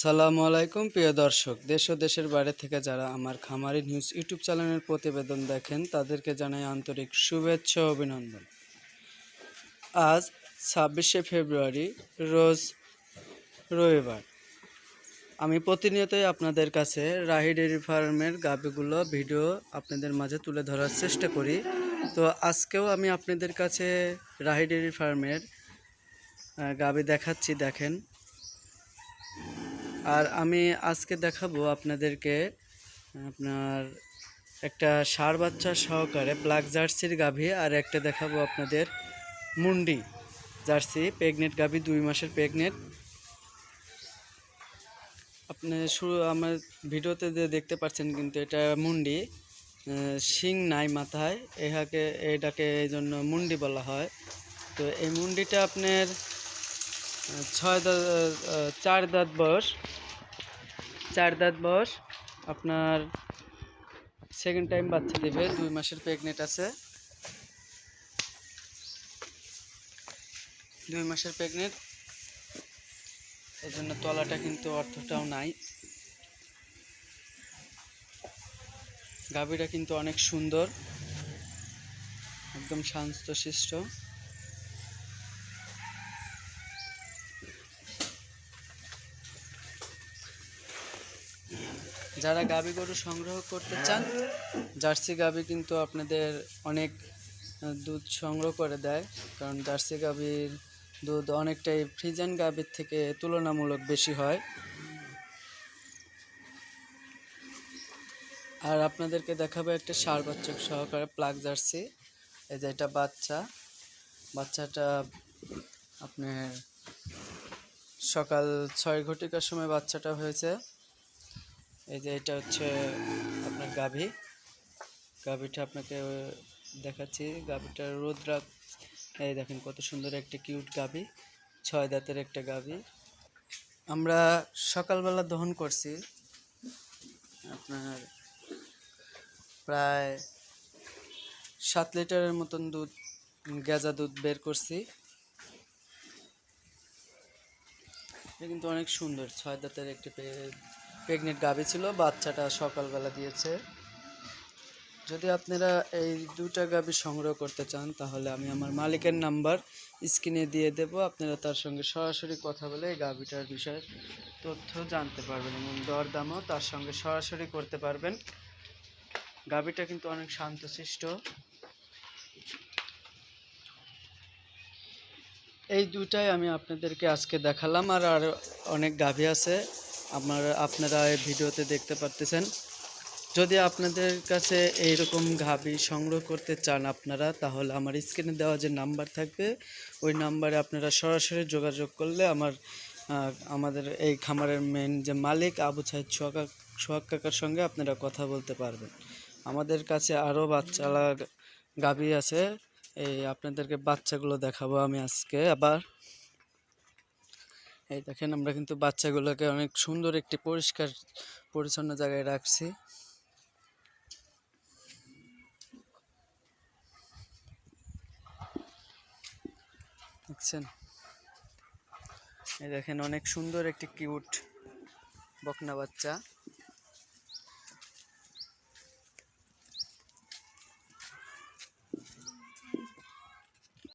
আসসালামু আলাইকুম প্রিয় দর্শক, দেশ ও দেশের বাইরে থেকে যারা আমার খামারি নিউজ ইউটিউব চ্যানেলের প্রতিবেদন দেখেন তাদেরকে জানাই আন্তরিক শুভেচ্ছা ও অভিনন্দন। আজ 26শে ফেব্রুয়ারি, রোজ রবিবার। আমি প্রতিনিয়তই আপনাদের কাছে রাহি ডেইরি ফার্মের গাভীগুলো ভিডিও আপনাদের মাঝে তুলে ধরার চেষ্টা করি। তো আজকেও আমি আপনাদের কাছে রাহি ডেইরি ফার্মের গাভী দেখাচ্ছি, দেখেন। আর আমি আজকে দেখাবো আপনাদেরকে আপনার একটা ষাঁড় বাচ্চা সহকারে ব্ল্যাক জার্সির গাভী, আর একটা দেখাবো আপনাদের মুন্ডি জার্সি প্রেগনেন্ট গাভী, 2 মাসের প্রেগনেন্ট। আপনি শুরু আমার ভিডিওতে যে দেখতে পাচ্ছেন, কিন্তু এটা মুন্ডি, শিং নাই মাথায়, এটাকে এই জন্য মুন্ডি বলা হয়। তো এই মুন্ডিটা আপনার 4 দাঁত বয়স, 4 দাঁত বয়স। আপনার সেকেন্ড টাইম বাচ্চা দেবে, 2 মাসের প্রেগনেন্ট আছে, 2 মাসের প্রেগনেন্ট। এই জন্য তলাটা কিন্তু অর্থটাও নাই। গাভীটা কিন্তু অনেক সুন্দর, একদম শান্তশিষ্ট। যারা গাভী গরু সংগ্রহ করতে চান, জার্সি গাভী কিন্তু আপনাদের অনেক দুধ সংগ্রহ করে দেয়, কারণ জার্সি গাভীর দুধ অনেকটাই ফ্রিজিয়ান গাভীর থেকে তুলনামূলক বেশি হয়। আর আপনাদেরকে দেখাবো একটা ষাঁড় বাচ্চা সহকারে ব্ল্যাক জার্সি। এই যে এটা বাচ্চাটা আপনার সকাল 6 ঘটিকার সময় বাচ্চাটা হয়েছে। এই যে এটা হচ্ছে আপনার গাভীটা আপনাকে দেখাচ্ছি। গাভীটার রোদরাগ, এই দেখেন কত সুন্দর একটা কিউট গাভী, 6 দাঁতের একটা গাভী। আমরা সকালবেলা দহন করছি, আপনার প্রায় 7 লিটারের মতন দুধ, গেজা দুধ বের করছি। এটা কিন্তু অনেক সুন্দর, 6 দাঁতের একটি প্রেগনেন্ট গাভী ছিল, বাচ্চাটা সকালবেলা দিয়েছে। যদি আপনারা এই 2টা গাভী সংগ্রহ করতে চান, তাহলে আমি আমার মালিকের নাম্বার স্ক্রিনে দিয়ে দেব। আপনারা তার সঙ্গে সরাসরি কথা বলে এই গাভীটার বিষয়ে তথ্য জানতে পারবেন এবং দরদামও তার সঙ্গে সরাসরি করতে পারবেন। গাভীটা কিন্তু অনেক শান্তশিষ্ট। এই 2টাই আমি আপনাদেরকে আজকে দেখালাম, আর অনেক গাভী আছে আপনারা এই ভিডিওতে দেখতে পারতেছেন। যদি আপনাদের কাছে এইরকম গাভী সংগ্রহ করতে চান আপনারা, তাহলে আমার স্ক্রিনে দেওয়া যে নাম্বার থাকবে, ওই নাম্বারে আপনারা সরাসরি যোগাযোগ করলে আমাদের এই খামারের মেন যে মালিক আবু সাইদ সোহাগ কাকার সঙ্গে আপনারা কথা বলতে পারবেন। আমাদের কাছে আরও বাচ্চালা গাভী আছে, এই আপনাদেরকে বাচ্চাগুলো দেখাবো আমি আজকে আবার। এই দেখেন, আমরা কিন্তু বাচ্চাগুলোকে অনেক সুন্দর একটি পরিষ্কার পরিচ্ছন্ন জায়গায় রাখছি। দেখছেন, এই দেখেন অনেক সুন্দর একটি কিউট বকনা বাচ্চা।